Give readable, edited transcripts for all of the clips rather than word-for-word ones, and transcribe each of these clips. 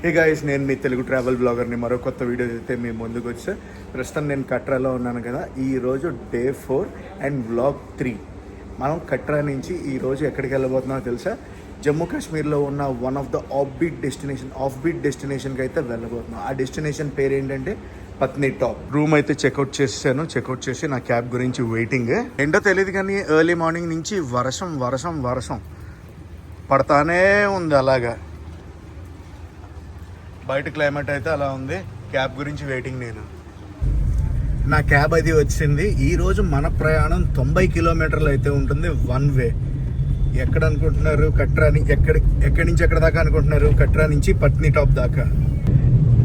Hey guys, నేను మీ Telugu travel బ్లాగర్ని. మరో కొత్త వీడియో అయితే మీ ముందుకు వచ్చా. ప్రస్తుతం నేను కట్రాలో ఉన్నాను కదా. ఈరోజు డే 4 అండ్ వ్లాగ్ 3. మనం కట్రా నుంచి ఈరోజు ఎక్కడికి వెళ్ళబోతున్నామో తెలుసా? జమ్మూ కాశ్మీర్లో ఉన్న one of the off beat డెస్టినేషన్కి అయితే వెళ్ళబోతున్నాం. ఆ డెస్టినేషన్ పేరు ఏంటంటే పత్నీటాప్. రూమ్ అయితే చెక్అవుట్ చేశాను. చెక్అవుట్ చేసి నా క్యాబ్ గురించి వెయిటింగ్. ఏంటో తెలియదు కానీ ఎర్లీ మార్నింగ్ నుంచి వర్షం పడతానే ఉంది. అలాగా బయట క్లైమేట్ అయితే అలా ఉంది. క్యాబ్ గురించి వెయిటింగ్. నేను నా క్యాబ్ అది వచ్చింది. ఈరోజు మన ప్రయాణం 90 కిలోమీటర్లు అయితే ఉంటుంది వన్ వే. ఎక్కడ అనుకుంటున్నారు? కట్రాని ఎక్కడి నుంచి ఎక్కడ దాకా అనుకుంటున్నారు? కట్రా నుంచి పత్నీటాప్ దాకా.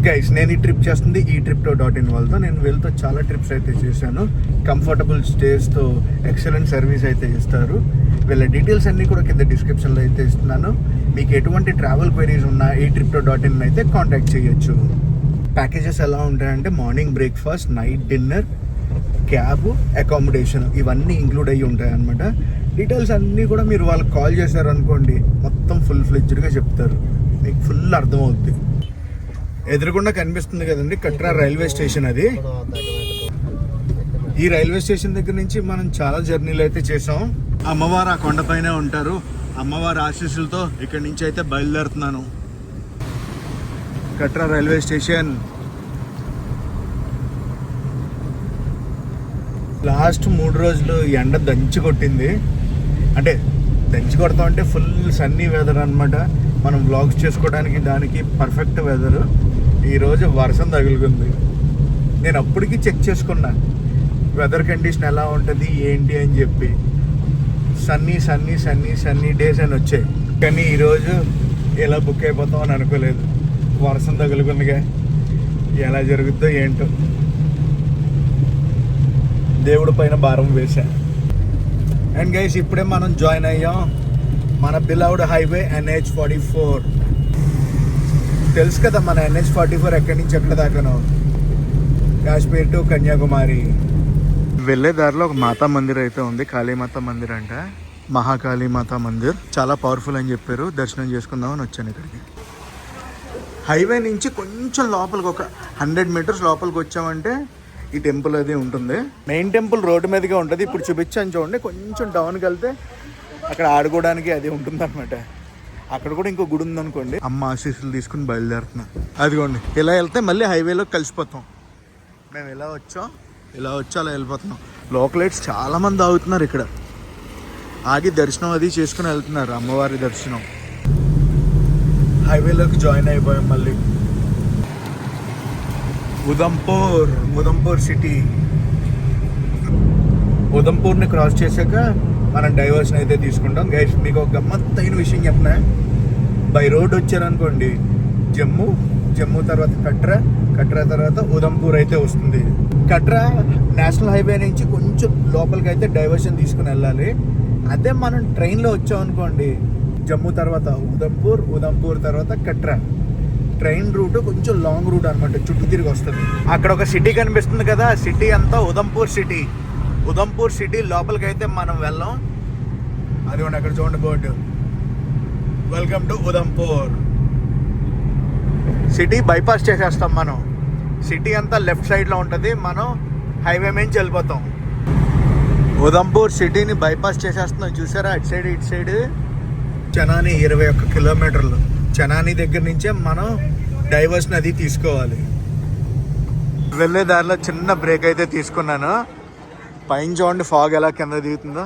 గైస్, నేను ఈ ట్రిప్ చేస్తుంది ఈ Tripto.in వాళ్ళతో. నేను వీళ్ళతో చాలా ట్రిప్స్ అయితే చేశాను. కంఫర్టబుల్ స్టేస్తో ఎక్సలెంట్ సర్వీస్ అయితే ఇస్తారు. వీళ్ళ డీటెయిల్స్ అన్నీ కూడా కింద డిస్క్రిప్షన్లో అయితే ఇస్తున్నాను. మీకు ఎటువంటి ట్రావెల్ క్వైరీస్ ఉన్నా ఈ Tripto.in అయితే కాంటాక్ట్ చేయొచ్చు. ప్యాకేజెస్ ఎలా ఉంటాయంటే morning breakfast, night dinner, cab, accommodation ఇవన్నీ ఇంక్లూడ్ అయ్యి ఉంటాయి అన్నమాట. డీటెయిల్స్ అన్నీ కూడా మీరు వాళ్ళకి కాల్ చేశారు అనుకోండి, మొత్తం ఫుల్ ఫ్లెడ్జ్డ్గా చెప్తారు. మీకు ఫుల్ అర్థమవుద్ది. ఎదురుగుండా కనిపిస్తుంది కదండి కట్రా రైల్వే స్టేషన్. అది ఈ రైల్వే స్టేషన్ దగ్గర నుంచి మనం చాలా జర్నీలు అయితే చేసాం. అమ్మవారు ఆ కొండపైనే ఉంటారు. అమ్మవారి ఆశీస్సులతో ఇక్కడి నుంచి అయితే బయలుదేరుతున్నాను. కట్రా రైల్వే స్టేషన్. లాస్ట్ 3 రోజులు ఎండ దంచి కొట్టింది. అంటే దంచి కొడతాం అంటే ఫుల్ సన్నీ వెదర్ అనమాట. మనం వ్లాగ్స్ చేసుకోవడానికి దానికి పర్ఫెక్ట్ వెదరు. ఈరోజు వర్షం తగులుకుంది. నేను అప్పటికి చెక్ చేసుకున్నా వెదర్ కండిషన్ ఎలా ఉంటుంది ఏంటి అని చెప్పి. సన్నీ డేస్ అని వచ్చాయి. కానీ ఈరోజు ఎలా బుక్ అయిపోతాం అని అనుకోలేదు. వర్షం తగులుకుందిగా, ఎలా జరుగుద్దో ఏంటో. దేవుడి పైన భారం వేశా. అండ్ గైస్, ఇప్పుడే మనం జాయిన్ అయ్యాం మన బిలౌడ్ హైవే NH44. తెలుసు కదా మన NH44 ఎక్కడి నుంచి ఎక్కడ దాకానో. కాశ్మీర్ టు కన్యాకుమారి వెళ్ళే దారిలో ఒక మాతా మందిర్ అయితే ఉంది. కాళీమాత మందిర్ అంట. మహాకాళీమాత మందిర్ చాలా పవర్ఫుల్ అని చెప్పారు. దర్శనం చేసుకుందామని వచ్చాను ఇక్కడికి. హైవే నుంచి కొంచెం లోపలికి ఒక 100 మీటర్స్ లోపలికి వచ్చామంటే ఈ టెంపుల్ అది ఉంటుంది. మెయిన్ టెంపుల్ రోడ్డు మీదగా ఉంటుంది. ఇప్పుడు చూపించాను చూడండి. కొంచెం డౌన్కి వెళ్తే అక్కడ ఆడుకోవడానికి అది ఉంటుంది అనమాట. అక్కడ కూడా ఇంకో గుడి ఉందనుకోండి. అమ్మ ఆశీస్సులు తీసుకుని బయలుదేరుతున్నాం. అదిగోండి, ఇలా వెళ్తే మళ్ళీ హైవేలో కలిసిపోతాం. మేము ఇలా వచ్చి అలా వెళ్ళిపోతున్నాం. లోకలైట్స్ చాలామంది ఆగుతున్నారు ఇక్కడ. ఆగి దర్శనం అది చేసుకుని వెళ్తున్నారు. అమ్మవారి దర్శనం. హైవేలోకి జాయిన్ అయిపోయాం మళ్ళీ. ఉదంపూర్ సిటీ. ఉదంపూర్ని క్రాస్ చేశాక మనం డైవర్షన్ అయితే తీసుకుంటాం. గైస్, మీకు ఒక గమ్మత్తైన విషయం చెప్పినా, బై రోడ్ వచ్చారనుకోండి జమ్మూ తర్వాత కట్రా తర్వాత ఉదంపూర్ అయితే వస్తుంది. కట్రా నేషనల్ హైవే నుంచి కొంచెం లోపలికి అయితే డైవర్షన్ తీసుకుని వెళ్ళాలి. అదే మనం ట్రైన్లో వచ్చామనుకోండి, జమ్మూ తర్వాత ఉదంపూర్ తర్వాత కట్రా. ట్రైన్ రూట్ కొంచెం లాంగ్ రూట్ అనమాట, చుట్టూ తిరిగి వస్తుంది. అక్కడ ఒక సిటీ కనిపిస్తుంది కదా, సిటీ అంతా ఉదంపూర్ సిటీ లోపలికి అయితే మనం వెళ్ళాం. అదిగోండి అక్కడ చూడండి board, welcome to Udhampur. City bypass చేసేస్తాం మనం. సిటీ అంతా లెఫ్ట్ సైడ్లో ఉంటుంది. మనం హైవే నుంచి వెళ్ళిపోతాం. ఉదంపూర్ సిటీని బైపాస్ చేసేస్తున్నాం. చూసారా ఇటు సైడ్. చనాని 21 కిలోమీటర్లు. చనాని దగ్గర నుంచే మనం డైవర్షన్ అది తీసుకోవాలి. వెళ్ళే దారిలో చిన్న బ్రేక్ అయితే తీసుకున్నాను. పైన చూడండి ఫాగ్ ఎలా కింద దిగుతుందో.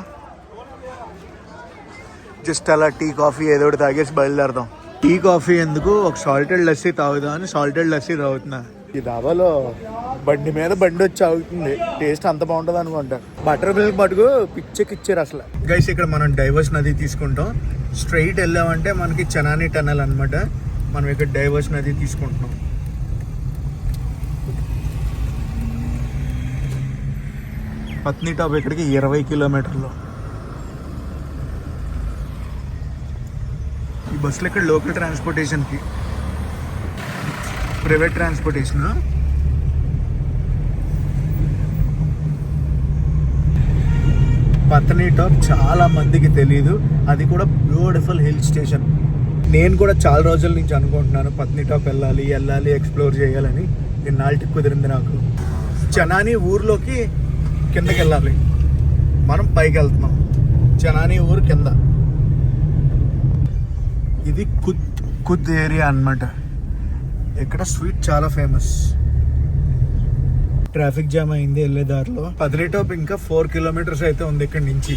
జస్ట్ అలా టీ కాఫీ ఏదో ఒకటి తాగేసి బయలుదేరదాం. టీ కాఫీ ఎందుకు, ఒక సాల్టెడ్ లస్సీ తాగుదామని సాల్టెడ్ లస్సీ తాగుతున్నా. ఈ దాబాలో బండి మీద బండి వచ్చి ఆగుతుంది. టేస్ట్ అంత బాగుంటుంది అనుకుంటా. బటర్ మిల్క్ మటుకు పిచ్చెక్కిచ్చారు అసలు. గైస్, ఇక్కడ మనం డైవర్షన్ అది తీసుకుంటాం. స్ట్రైట్ వెళ్ళామంటే మనకి చనాని టనల్ అనమాట. మనం ఇక్కడ డైవర్షన్ అది తీసుకుంటున్నాం. పత్నీటాప్ ఇక్కడికి 20 కిలోమీటర్లు. ఈ బస్సులు ఇక్కడ లోకల్ ట్రాన్స్పోర్టేషన్కి, ప్రైవేట్ ట్రాన్స్పోర్టేషన్. పత్నీటాప్ చాలా మందికి తెలీదు. అది కూడా బ్యూటిఫుల్ హిల్ స్టేషన్. నేను కూడా చాలా రోజుల నుంచి అనుకుంటున్నాను పత్నిటాప్ వెళ్ళాలి ఎక్స్ప్లోర్ చేయాలని. ఇన్నాళ్ళకి కుదిరింది నాకు. చనాని ఊర్లోకి కిందకి వెళ్ళాలి, మనం పైకి వెళ్తున్నాం. చనాని ఊరు కింద. ఇది కుద్ ఏరియా అన్నమాట. ఇక్కడ స్వీట్ చాలా ఫేమస్. ట్రాఫిక్ జామ్ అయింది వెళ్ళే దారిలో. పత్నిటాప్ ఇంకా 4 కిలోమీటర్స్ అయితే ఉంది ఇక్కడ నుంచి.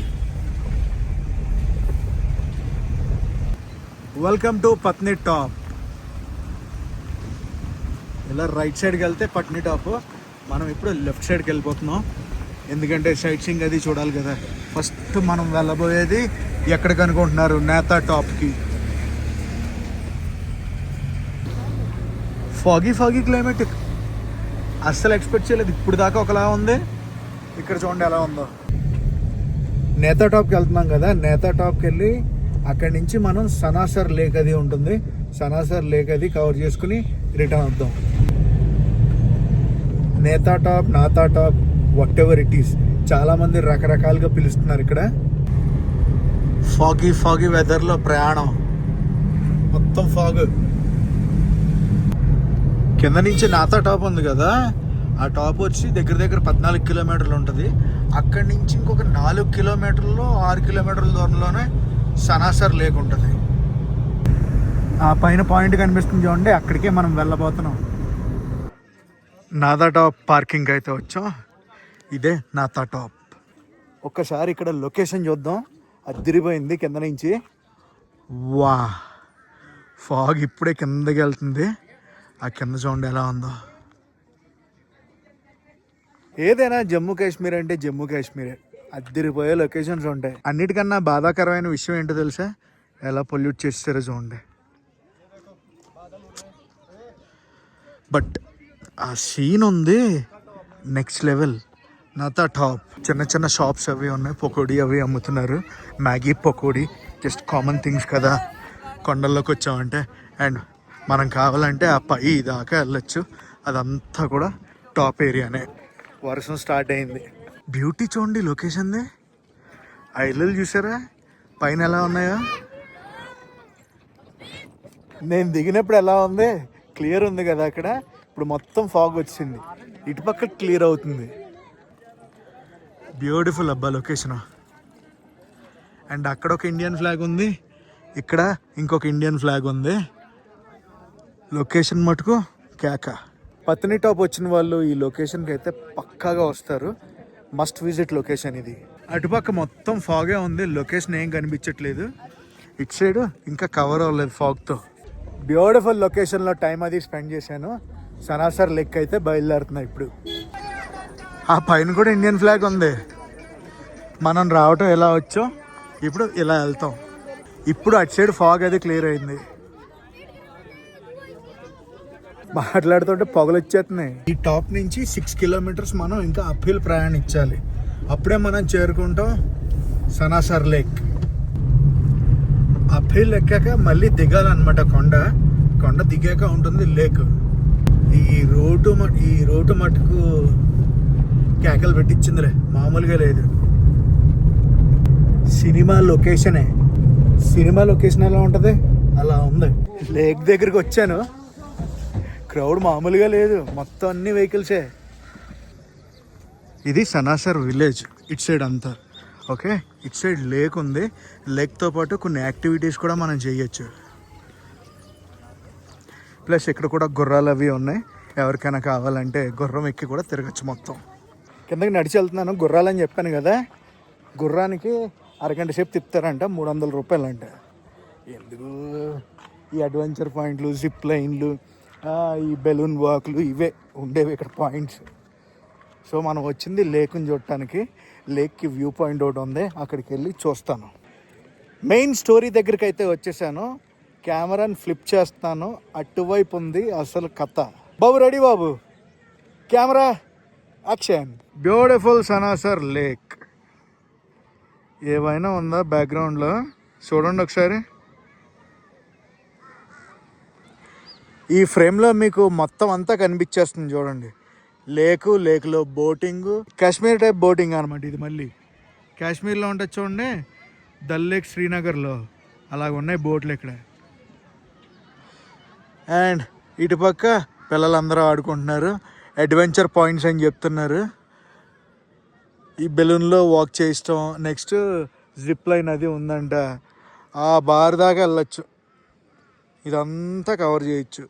Welcome to Patnitop. ఇలా రైట్ సైడ్కి వెళ్తే పత్నిటాప్. మనం ఇప్పుడు లెఫ్ట్ సైడ్కి వెళ్ళిపోతున్నాం, ఎందుకంటే సైట్ సీయింగ్ అది చూడాలి కదా. ఫస్ట్ మనం వెళ్ళబోయేది ఎక్కడికి అనుకుంటున్నారు? నేతా టాప్కి. ఫాగీ క్లైమేట్ అస్సలు ఎక్స్పెక్ట్ చేయలేదు. ఇప్పుడు దాకా ఒకలా ఉంది, ఇక్కడ చూడండి ఎలా ఉందో. నేతా టాప్కి వెళ్తున్నాం కదా, నేతా టాప్కి వెళ్ళి అక్కడి నుంచి మనం సనాసర్ లేక్ అది ఉంటుంది, సనాసర్ లేక్ అది కవర్ చేసుకుని రిటర్న్ అవుతాం. Netha top, Natha top, whatever it is, చాలామంది రకరకాలుగా పిలుస్తున్నారు ఇక్కడ. ఫాగీ వెదర్లో ప్రయాణం, మొత్తం ఫాగ్. కింద నుంచి నాతా టాప్ ఉంది కదా, ఆ టాప్ వచ్చి దగ్గర 14 కిలోమీటర్లు ఉంటుంది. అక్కడి నుంచి ఇంకొక 4 కిలోమీటర్లు 6 కిలోమీటర్ల దూరంలోనే సనాసర్ లేక్ ఉంటుంది. ఆ పైన పాయింట్ కనిపిస్తుంది చూడండి, అక్కడికే మనం వెళ్ళబోతున్నాం. నాతా టాప్ పార్కింగ్ అయితే వచ్చాం. ఇదే నాతా టాప్. ఒక్కసారి ఇక్కడ లొకేషన్ చూద్దాం, అదిరిపోయింది కింద నుంచి. వా, ఫాగ్ ఇప్పుడే కిందకి వెళ్తుంది. ఆ కింద చూడండి ఎలా ఉందో. ఏదైనా జమ్మూ కాశ్మీర్ అంటే జమ్మూ కాశ్మీరే, అదిరిపోయే లొకేషన్స్ ఉంటాయి. అన్నిటికన్నా బాధాకరమైన విషయం ఏంటో తెలుసా? ఎలా పొల్యూట్ చేస్తారో చూడండి. బట్ ఆ సీన్ ఉంది నెక్స్ట్ లెవెల్. నాతా టాప్ చిన్న షాప్స్ అవి ఉన్నాయి, పకోడీ అవి అమ్ముతున్నారు. Maggi, pakoda just common things కదా కొండల్లోకి వచ్చామంటే. అండ్ మనం కావాలంటే ఆ పై దాకా వెళ్ళొచ్చు, అదంతా కూడా టాప్ ఏరియానే. వర్షం స్టార్ట్ అయింది. బ్యూటీ చూడండి లొకేషన్ది. ఆ ఇల్లులు చూసారా పైన ఎలా ఉన్నాయో? నేను దిగినప్పుడు ఎలా ఉంది? క్లియర్ ఉంది కదా అక్కడ. ఇప్పుడు మొత్తం ఫాగ్ వచ్చింది, ఇటుపక్క క్లియర్ అవుతుంది. బ్యూటిఫుల్ అబ్బా లొకేషన్. అండ్ అక్కడ ఒక ఇండియన్ ఫ్లాగ్ ఉంది, ఇక్కడ ఇంకొక ఇండియన్ ఫ్లాగ్ ఉంది. లొకేషన్ మటుకు కేక. పత్నిటాప్ వచ్చిన వాళ్ళు ఈ లొకేషన్కి అయితే పక్కాగా వస్తారు. మస్ట్ విజిట్ లొకేషన్ ఇది. అటుపక్క మొత్తం ఫాగే ఉంది, లొకేషన్ ఏం కనిపించట్లేదు. ఇటు సైడ్ ఇంకా కవర్ అవ్వలేదు ఫాగ్తో. బ్యూటిఫుల్ లొకేషన్లో టైం అది స్పెండ్ చేశాను. సనాసర్ లెక్ అయితే బయలుదేరుతున్నా ఇప్పుడు. ఆ పైన కూడా ఇండియన్ ఫ్లాగ్ ఉంది. మనం రావటం ఎలా వచ్చో ఇప్పుడు ఇలా వెళ్తాం. ఇప్పుడు అటు సైడ్ ఫాగ్ అది క్లియర్ అయింది. మాట్లాడుతుంటే పొగలు వచ్చేస్తున్నాయి. ఈ టాప్ నుంచి 6 కిలోమీటర్స్ మనం ఇంకా అప్హిల్ ప్రయాణించాలి. అప్పుడే మనం చేరుకుంటాం సనాసర్ లేక్. అప్హిల్ ఎక్కాక మళ్ళీ దిగాలన్నమాట. కొండ దిగాక ఉంటుంది లేక్. ఈ రోడ్డు మటుకు కేకలు పెట్టించిందిలే, మామూలుగా లేదు. సినిమా లొకేషన్ ఎలా ఉంటుంది అలా ఉంది. లేక్ దగ్గరికి వచ్చాను, క్రౌడ్ మామూలుగా లేదు, మొత్తం అన్ని వెహికల్సే. ఇది సనాసర్ విలేజ్ ఇటు సైడ్ అంతా. ఓకే, ఇటు సైడ్ లేక్ ఉంది. లేక్తో పాటు కొన్ని యాక్టివిటీస్ కూడా మనం చేయొచ్చు. ప్లస్ ఇక్కడ కూడా గుర్రాలు అవి ఉన్నాయి, ఎవరికైనా కావాలంటే గుర్రం ఎక్కి కూడా తిరగచ్చు. మొత్తం కిందకి నడిచి వెళ్తున్నాను. గుర్రాలని చెప్పాను కదా, గుర్రానికి అరగంట సేపు తిప్పుతారంట, 300 రూపాయలు అంట. ఎందుకు ఈ అడ్వెంచర్ పాయింట్లు, జిప్ లైన్లు, ఈ బెలూన్ వాక్లు ఇవే ఉండేవి ఇక్కడ పాయింట్స్. సో మనం వచ్చింది లేక్ని చూడటానికి. లేక్కి వ్యూ పాయింట్ ఒకటి ఉంది, అక్కడికి వెళ్ళి చూస్తాను. మెయిన్ స్టోరీ దగ్గరికి అయితే వచ్చేసాను. కెమెరాని ఫ్లిప్ చేస్తాను, అటువైపు ఉంది అసలు కథ. బాబు రెడీ బాబు, camera action. Beautiful Sanasar lake. ఏమైనా ఉందా బ్యాక్గ్రౌండ్లో? చూడండి ఒకసారి. ఈ ఫ్రేమ్లో మీకు మొత్తం అంతా కనిపించేస్తుంది చూడండి. లేక్లో బోటింగ్, కాశ్మీర్ టైప్ బోటింగ్ అనమాట. ఇది మళ్ళీ కాశ్మీర్లో ఉంటుంది చూడండి, దల్ లేక్ శ్రీనగర్లో అలాగ ఉన్నాయి బోట్లు ఇక్కడ. అండ్ ఇటుపక్క పిల్లలందరూ ఆడుకుంటున్నారు. అడ్వెంచర్ పాయింట్స్ అని చెప్తున్నారు. ఈ బెలూన్లో వాక్ చేయిస్తాం. నెక్స్ట్ జిప్ లైన్ అది ఉందంట. ఆ బార్ దాకా వెళ్ళచ్చు. ఇదంతా కవర్ చేయొచ్చు.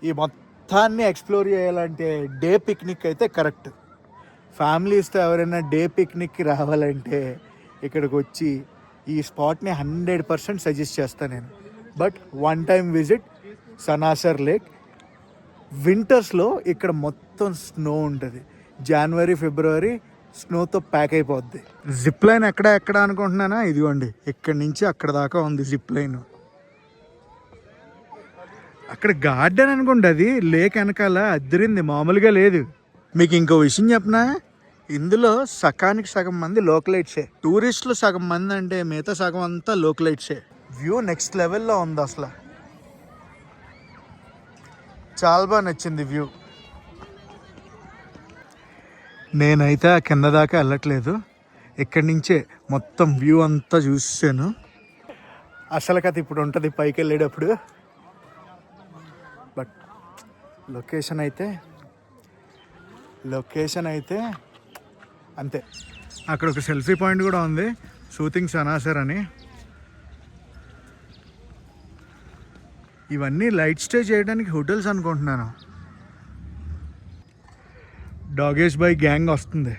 ఈ మొత్తాన్ని ఎక్స్ప్లోర్ చేయాలంటే డే పిక్నిక్ అయితే కరెక్ట్. ఫ్యామిలీస్తో ఎవరైనా డే పిక్నిక్కి రావాలంటే ఇక్కడికి వచ్చి ఈ స్పాట్ని 100% సజెస్ట్ చేస్తాను నేను. But one time visit Sanasar lake. వింటర్స్లో ఇక్కడ మొత్తం స్నో ఉంటుంది. జనవరి ఫిబ్రవరి స్నోతో ప్యాక్ అయిపోద్ది. జిప్ లైన్ ఎక్కడ అనుకుంటున్నానా, ఇదిగోండి ఇక్కడి నుంచి అక్కడ దాకా ఉంది జిప్ లైన్. అక్కడ గార్డెన్ అనుకుంటే అది లేక్ వెనకాల అద్దరింది, మామూలుగా లేదు. మీకు ఇంకో విషయం చెప్పనా, ఇందులో సగానికి సగం మంది లోకలైట్సే. టూరిస్టులు సగం మంది అంటే మిగతా సగం అంతా లోకలైట్సే. వ్యూ నెక్స్ట్ లెవెల్లో ఉంది అసలు. చాలా బాగా నచ్చింది వ్యూ. నేనైతే ఆ కింద దాకా వెళ్ళట్లేదు, ఇక్కడి నుంచే మొత్తం వ్యూ అంతా చూసాను. అసలు కథ ఇప్పుడు ఉంటుంది పైకి వెళ్ళేటప్పుడు. బట్ లొకేషన్ అయితే అంతే. అక్కడ ఒక సెల్ఫీ పాయింట్ కూడా ఉంది, సూతింగ్ సనాసర్ అని. ఇవన్నీ లైట్ స్టే చేయడానికి హోటల్స్ అనుకుంటున్నాను. డాగేష్ బాయ్ గ్యాంగ్ వస్తుంది,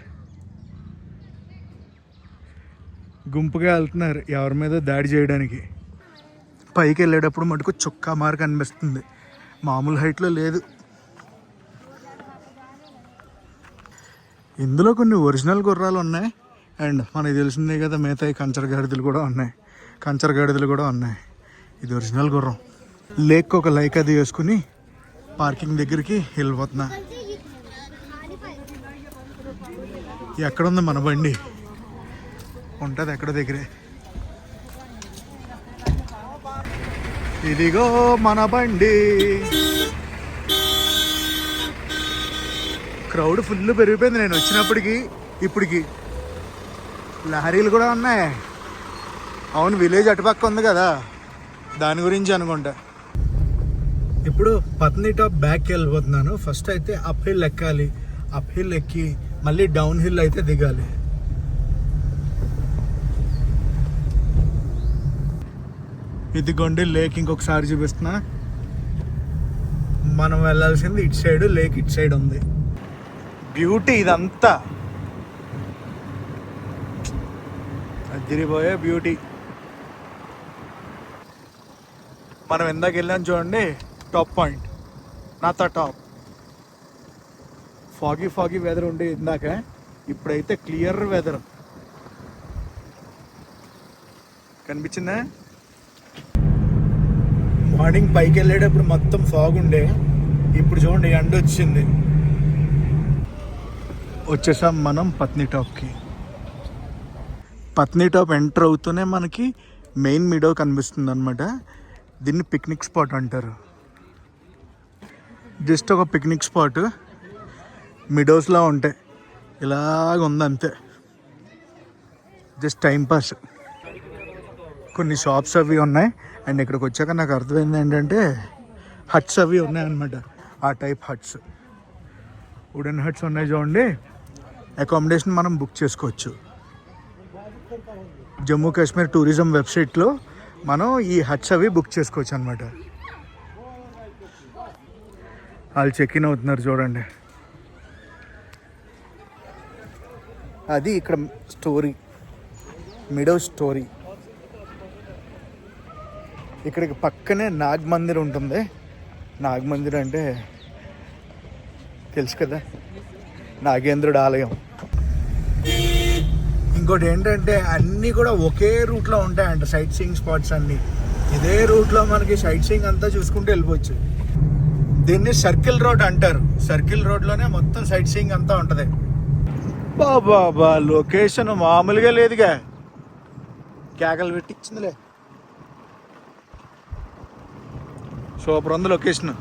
గుంపుగా వెళ్తున్నారు ఎవరి మీద దాడి చేయడానికి. పైకి వెళ్ళేటప్పుడు మటుకు చుక్కా మార్క్ అనిపిస్తుంది, మామూలు హైట్లో లేదు. ఇందులో కొన్ని ఒరిజినల్ గుర్రాలు ఉన్నాయి. అండ్ మనకి తెలిసిందే కదా మిగతాయి కంచర గాడిదలు కూడా ఉన్నాయి. ఇది ఒరిజినల్ గుర్రం. లేక్ ఒక లైక్ అది వేసుకుని పార్కింగ్ దగ్గరికి వెళ్ళిపోతున్నా. ఎక్కడుంది మన బండి? ఉంటుంది ఎక్కడ దగ్గరే. ఇదిగో మన బండి. క్రౌడ్ ఫుల్ పెరిగిపోయింది నేను వచ్చినప్పటికి ఇప్పటికి. లారీలు కూడా ఉన్నాయి. అవును, విలేజ్ అటుపక్క ఉంది కదా, దాని గురించి అనుకుంటా. ఇప్పుడు పత్నిటాప్ బ్యాక్కి వెళ్ళిపోతున్నాను. ఫస్ట్ అయితే అప్ హిల్ ఎక్కాలి, అప్ హిల్ ఎక్కి మళ్ళీ డౌన్ హిల్ అయితే దిగాలి. ఇదిగోండి లేక్ ఇంకొకసారి చూపిస్తున్నా. మనం వెళ్ళాల్సింది ఇటు సైడ్, లేక్ ఇటు సైడ్ ఉంది. బ్యూటీ ఇదంతా, అదిరిపోయే బ్యూటీ. మనం ఇందాక వెళ్ళాం చూడండి top point, Natha top. Foggy weather ఉండే ఇందాక, ఇప్పుడైతే క్లియర్ వెదర్ కనిపించిందా. మార్నింగ్ పైకి వెళ్ళేటప్పుడు మొత్తం ఫాగ్ ఉండే, ఇప్పుడు చూడండి ఎండ వచ్చింది. వచ్చేసాం మనం పత్నిటాప్కి. పత్నిటాప్ ఎంటర్ అవుతూనే మనకి మెయిన్ మీడో కనిపిస్తుంది అనమాట. దీన్ని పిక్నిక్ స్పాట్ అంటారు. జస్ట్ ఒక పిక్నిక్ స్పాట్, మిడోస్లా ఉంటాయి, ఇలాగ ఉంది అంతే. Just timepass. కొన్ని షాప్స్ అవి ఉన్నాయి. అండ్ ఇక్కడికి వచ్చాక నాకు అర్థమైంది ఏంటంటే హట్స్ అవి ఉన్నాయన్నమాట. ఆ టైప్ హట్స్, వుడెన్ హట్స్ ఉన్నాయి చూడండి. అకామిడేషన్ మనం బుక్ చేసుకోవచ్చు. జమ్మూ కాశ్మీర్ టూరిజం వెబ్సైట్లో మనం ఈ హట్స్ అవి బుక్ చేసుకోవచ్చు అనమాట. వాళ్ళు చెక్ ఇన్ అవుతున్నారు చూడండి. అది ఇక్కడ స్టోరీ, మిడో స్టోరీ. ఇక్కడికి పక్కనే నాగ్ మందిర్ ఉంటుంది. నాగ్ మందిర్ అంటే తెలుసు కదా, నాగేంద్రుడు ఆలయం. ఇంకోటి ఏంటంటే అన్నీ కూడా ఒకే రూట్లో ఉంటాయంట సైట్ సీయింగ్ స్పాట్స్ అన్నీ. ఇదే రూట్లో మనకి సైట్ సీయింగ్ అంతా చూసుకుంటూ వెళ్ళిపోవచ్చు. దీన్ని సర్కిల్ రోడ్ అంటారు. సర్కిల్ రోడ్లోనే మొత్తం సైట్ సీయింగ్ అంతా ఉంటుంది. బాబా లొకేషన్ మామూలుగా లేదుగా, కేకలు పెట్టించిందిలే. సూపర్ ఉంది లొకేషన్.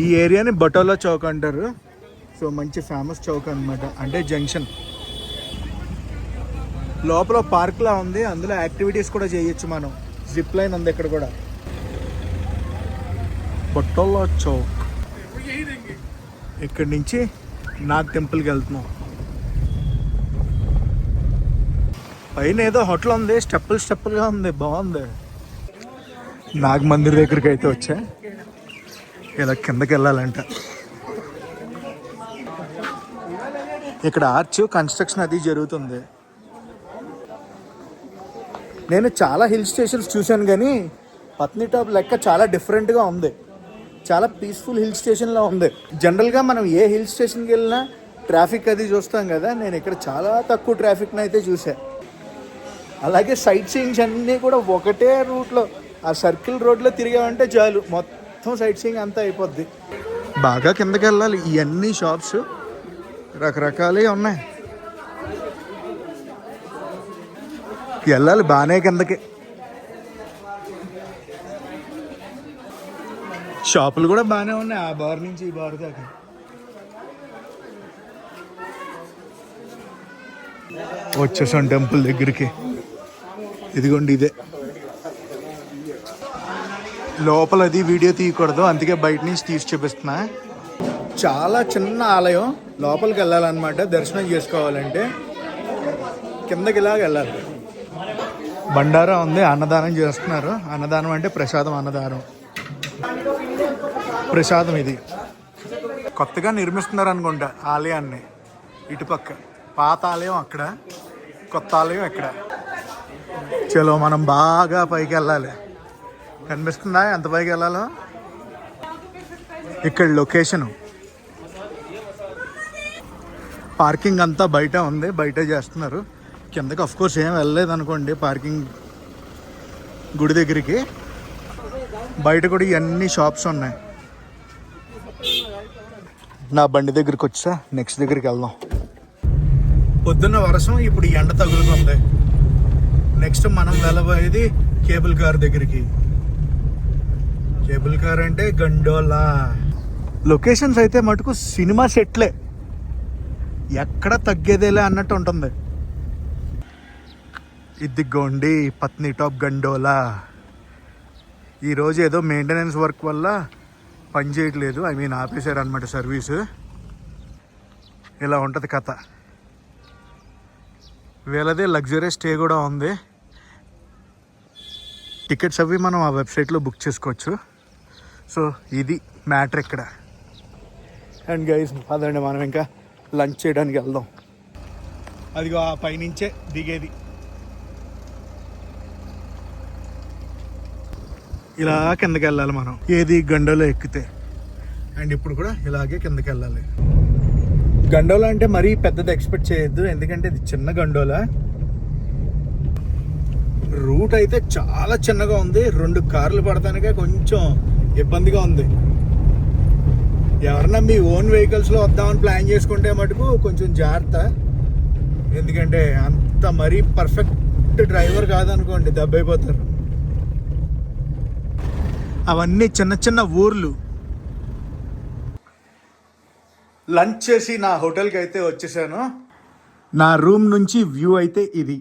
ఈ ఏరియాని బటోలా చౌక్ అంటారు. సో మంచి ఫేమస్ చౌక్ అనమాట, అంటే జంక్షన్. లోపల పార్క్లా ఉంది, అందులో యాక్టివిటీస్ కూడా చేయొచ్చు మనం. జిప్ లైన్ ఉంది ఇక్కడ కూడా. బొట్టోలా చౌక్, ఇక్కడి నుంచి నాగ్ టెంపుల్కి వెళ్తున్నాం. పైన ఏదో హోటల్ ఉంది, స్టెప్పులుగా ఉంది, బాగుంది. నాగ్ మందిర్ దగ్గరికి అయితే వచ్చా. ఇలా కిందకి వెళ్ళాలంట. ఇక్కడ ఆర్చ్ కన్స్ట్రక్షన్ అది జరుగుతుంది. నేను చాలా హిల్ స్టేషన్స్ చూశాను కానీ పత్నిటాప్ లెక్క చాలా డిఫరెంట్గా ఉంది. చాలా పీస్ఫుల్ హిల్ స్టేషన్లో ఉంది. జనరల్గా మనం ఏ హిల్ స్టేషన్కి వెళ్ళినా ట్రాఫిక్ అది చూస్తాం కదా, నేను ఇక్కడ చాలా తక్కువ ట్రాఫిక్ని అయితే చూసా. అలాగే సైట్ సీయింగ్స్ అన్నీ కూడా ఒకటే రూట్లో, ఆ సర్కిల్ రోడ్లో తిరిగామంటే చాలు, మొత్తం సైట్ సీయింగ్ అంతా అయిపోద్ది. బాగా కిందకి వెళ్ళాలి. ఇవన్నీ షాప్స్ రకరకాలుగా ఉన్నాయి. వెళ్ళాలి బాగానే కిందకి. షాపులు కూడా బాగానే ఉన్నాయి, ఆ బార్ నుంచి ఈ బార్ దాకా. వచ్చేసాం టెంపుల్ దగ్గరికి. ఇదిగోండి ఇదే. లోపల అది వీడియో తీయకూడదు, అందుకే బయట నుంచి తీసి చూపిస్తున్నా. చాలా చిన్న ఆలయం. లోపలికి వెళ్ళాలన్నమాట దర్శనం చేసుకోవాలంటే. కిందకి ఇలాగ వెళ్ళాలి. బండారా ఉంది, అన్నదానం చేస్తున్నారు. అన్నదానం అంటే ప్రసాదం, అన్నదానం ప్రసాదం. ఇది కొత్తగా నిర్మిస్తున్నారు అనుకుంటా ఆలయాన్ని. ఇటుపక్క పాత ఆలయం అక్కడ, కొత్త ఆలయం ఇక్కడ. చలో మనం బాగా పైకి వెళ్ళాలి. కనిపిస్తుందా ఎంత పైకి వెళ్ళాలో? ఇక్కడ లొకేషను. పార్కింగ్ అంతా బయట ఉంది, బయట చేస్తున్నారు. కిందకి అఫ్కోర్స్ ఏం వెళ్ళలేదు అనుకోండి పార్కింగ్ గుడి దగ్గరికి. బయట కూడా ఇవన్నీ షాప్స్ ఉన్నాయి. నా బండి దగ్గరికి వచ్చా, నెక్స్ట్ దగ్గరికి వెళ్దాం. పొద్దున్న వర్షం, ఇప్పుడు ఎండ తగులుతుంది. నెక్స్ట్ మనం వెళ్ళబోయేది కేబుల్ కార్ దగ్గరికి. కేబుల్ కార్ అంటే గండోలా. లొకేషన్స్ అయితే మటుకు సినిమా సెట్లే, ఎక్కడ తగ్గేదేలే అన్నట్టు ఉంటుంది. ఇదిగోండి పత్నిటాప్ గండోలా. ఈరోజు ఏదో మెయింటెనెన్స్ వర్క్ వల్ల పని చేయట్లేదు, ఆపేశారు అనమాట సర్వీసు. ఇలా ఉంటుంది కథ. వీళ్ళదే లగ్జరీ స్టే కూడా ఉంది. టికెట్స్ అవి మనం ఆ వెబ్సైట్లో బుక్ చేసుకోవచ్చు. సో ఇది మ్యాటర్ ఇక్కడ. అండ్ గైస్ అదండి, మనం ఇంకా లంచ్ చేయడానికి వెళ్దాం. అదిగో ఆ పైనుంచే దిగేది. ఇలా కిందకి వెళ్ళాలి మనం, ఏది గండోలో ఎక్కితే. అండ్ ఇప్పుడు కూడా ఇలాగే కిందకి వెళ్ళాలి. గండోలా అంటే మరీ పెద్దది ఎక్స్పెక్ట్ చేయొద్దు, ఎందుకంటే ఇది చిన్న గండోలా. రూట్ అయితే చాలా చిన్నగా ఉంది. 2 కార్లు పడటానికే కొంచెం ఇబ్బందిగా ఉంది. ఎవరన్నా మీ ఓన్ వెహికల్స్లో వద్దామని ప్లాన్ చేసుకుంటే మటుకు కొంచెం జాగ్రత్త. ఎందుకంటే అంత మరీ పర్ఫెక్ట్ డ్రైవర్ కాదనుకోండి, దెబ్బైపోతారు. అవన్నీ చిన్న చిన్న ఊర్లు. లంచ్ చేసి నా హోటల్కి అయితే వచ్చేసాను. నా రూమ్ నుంచి వ్యూ అయితే ఇది.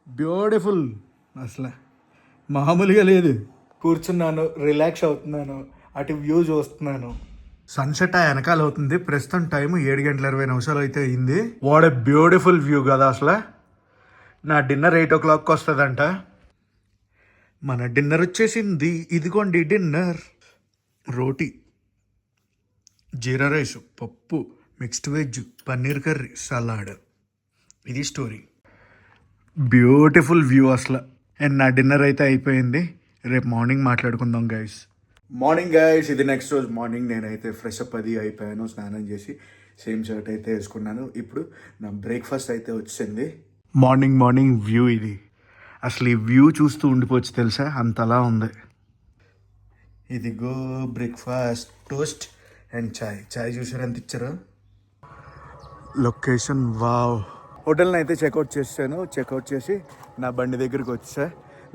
బ్యూటిఫుల్, అసలు మామూలుగా లేదు. కూర్చున్నాను, రిలాక్స్ అవుతున్నాను, అటు వ్యూ చూస్తున్నాను. సన్సెట్ ఆ వెనకాల అవుతుంది. ప్రస్తుతం టైం 7:20 అయితే అయింది. వాట్ ఏ బ్యూటిఫుల్ వ్యూ కదా అసలు. నా డిన్నర్ 8 o'clock వస్తుందంట. మన డిన్నర్ వచ్చేసింది. ఇదిగోండి డిన్నర్. రోటీ, జీరా రైస్, పప్పు, mixed veg, paneer curry, salad. ఇది స్టోరీ. బ్యూటిఫుల్ వ్యూ అసలు. అండ్ నా డిన్నర్ అయితే అయిపోయింది. రేపు మార్నింగ్ మాట్లాడుకుందాం గైస్. మార్నింగ్ గైస్, ఇది నెక్స్ట్ రోజు మార్నింగ్. నేనైతే ఫ్రెష్ అప్ అది అయిపోయాను, స్నానం చేసి సేమ్ షర్ట్ అయితే వేసుకున్నాను. ఇప్పుడు నా బ్రేక్ఫాస్ట్ అయితే వచ్చింది. మార్నింగ్ వ్యూ ఇది. అసలు ఈ వ్యూ చూస్తూ ఉండిపోవచ్చు తెలుసా, అంతలా ఉంది. ఇదిగో బ్రేక్ఫాస్ట్, టోస్ట్ అండ్ చాయ్ చూసారు ఎంత ఇచ్చారు. Location wow. హోటల్ని అయితే చెక్అవుట్ చేశాను. చెక్అవుట్ చేసి నా బండి దగ్గరికి వచ్చా.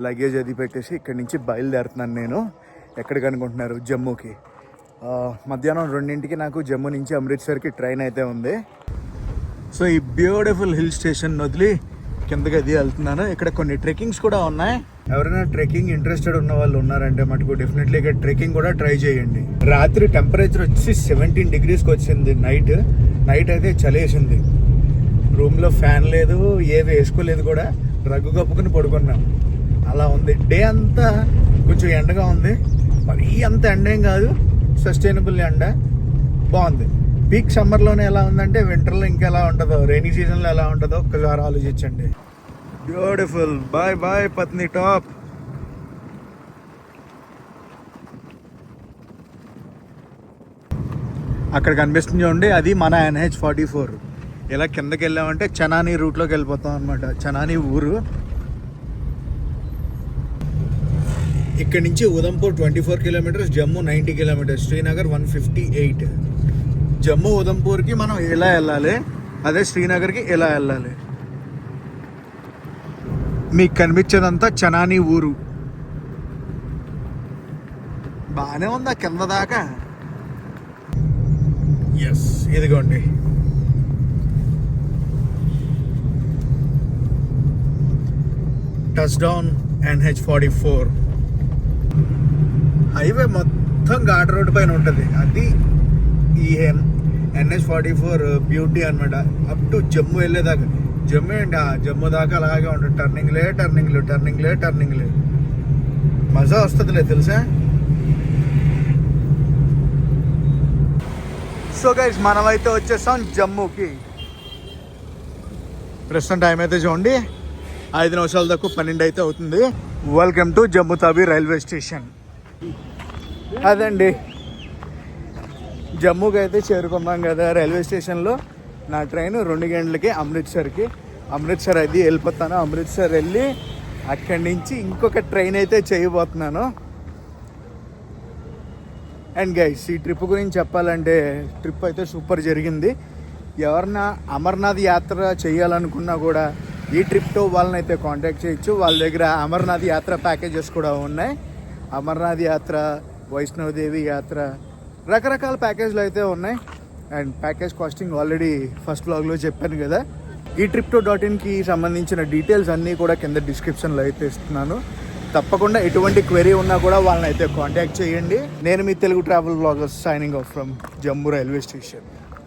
లగేజ్ అది పెట్టేసి ఇక్కడి నుంచి బయలుదేరుతున్నాను నేను. ఎక్కడికి అనుకుంటున్నారు? జమ్మూకి. మధ్యాహ్నం 2ంటికి నాకు జమ్మూ నుంచి అమృత్సర్కి ట్రైన్ అయితే ఉంది. సో ఈ బ్యూటిఫుల్ హిల్ స్టేషన్ వదిలి కిందకి అది వెళ్తున్నాను. ఇక్కడ కొన్ని ట్రెక్కింగ్స్ కూడా ఉన్నాయి. ఎవరైనా ట్రెక్కింగ్ ఇంట్రెస్టెడ్ ఉన్న వాళ్ళు ఉన్నారంటే మటుకు డెఫినెట్లీ ఇక్కడ ట్రెక్కింగ్ కూడా ట్రై చేయండి. రాత్రి టెంపరేచర్ వచ్చి 17 degreesకి వచ్చింది. నైట్ అయితే చలేసింది. రూమ్లో ఫ్యాన్ లేదు, ఏది వేసుకోలేదు కూడా, రగ్గు కప్పుకుని పడుకున్నాం. అలా ఉంది. డే అంతా కొంచెం ఎండగా ఉంది. మరీ అంత ఎండ ఏం కాదు, సస్టైనబుల్ ఎండ బాగుంది. పీక్ సమ్మర్లోనే ఎలా ఉందంటే వింటర్లో ఇంకా ఎలా ఉంటుందో, రైనీ సీజన్లో ఎలా ఉంటుందో ఒక్కసారి ఆలోచించండి. బ్యూటిఫుల్. బాయ్ బాయ్ పత్ని టాప్. అక్కడ కనిపిస్తుంది చూడండి, అది మన NH44. ఇలా కిందకి వెళ్ళామంటే చనాని రూట్లోకి వెళ్ళిపోతాం అనమాట. చనాని ఊరు. ఇక్కడ నుంచి ఉదంపూర్ 24 kilometers, జమ్మూ 90 kilometers, శ్రీనగర్ 158. జమ్మూ ఉదంపూర్కి మనం ఇలా వెళ్ళాలి, అదే శ్రీనగర్కి ఇలా వెళ్ళాలి. మీకు కనిపించేదంతా చనాని ఊరు. బాగానే ఉందా కింద దాకా? ఎస్, ఇదిగోండి. Touch down NH44. హైవే మొత్తం ఘాట్ రోడ్ పైన ఉంటుంది. అది ఈ NH44 బ్యూటీ అనమాట. అప్ టు జమ్మూ వెళ్ళేదాకా. జమ్మూ అండి, జమ్మూ దాకా అలాగే ఉంటుంది. టర్నింగ్లే. మజా వస్తుందిలే తెలుసా. సో గైస్, మనమైతే వచ్చేసాం జమ్మూకి. ప్రస్తుతం టైం అయితే చూడండి 5 నిమిషాల దాకా 12 అయితే అవుతుంది. Welcome to Jammu Tawi railway station. అదండి, జమ్మూకి అయితే చేరుకున్నాం కదా. రైల్వే స్టేషన్లో నా ట్రైన్ 2 గంటలకి అమృత్సర్ అది వెళ్ళిపోతాను. అమృత్సర్ వెళ్ళి అక్కడి నుంచి ఇంకొక ట్రైన్ అయితే చేయబోతున్నాను. అండ్ గైస్, ఈ ట్రిప్ గురించి చెప్పాలంటే ట్రిప్ అయితే సూపర్ జరిగింది. ఎవరన్నా అమర్నాథ్ యాత్ర చేయాలనుకున్నా కూడా ఈ ట్రిప్తో వాళ్ళని అయితే కాంటాక్ట్ చేయొచ్చు. వాళ్ళ దగ్గర అమర్నాథ్ యాత్ర ప్యాకేజెస్ కూడా ఉన్నాయి. అమర్నాథ్ యాత్ర, వైష్ణవదేవి యాత్ర, రకరకాల ప్యాకేజ్లు అయితే ఉన్నాయి. And package costing already first వ్లాగ్లో చెప్పాను కదా. ఈ Tripto.inకి సంబంధించిన డీటెయిల్స్ అన్నీ కూడా కింద డిస్క్రిప్షన్లో అయితే ఇస్తున్నాను. తప్పకుండా ఎటువంటి క్వెరీ ఉన్నా కూడా వాళ్ళని అయితే కాంటాక్ట్ చేయండి. నేను మీ Telugu travel vloggers signing off from Jammu railway station.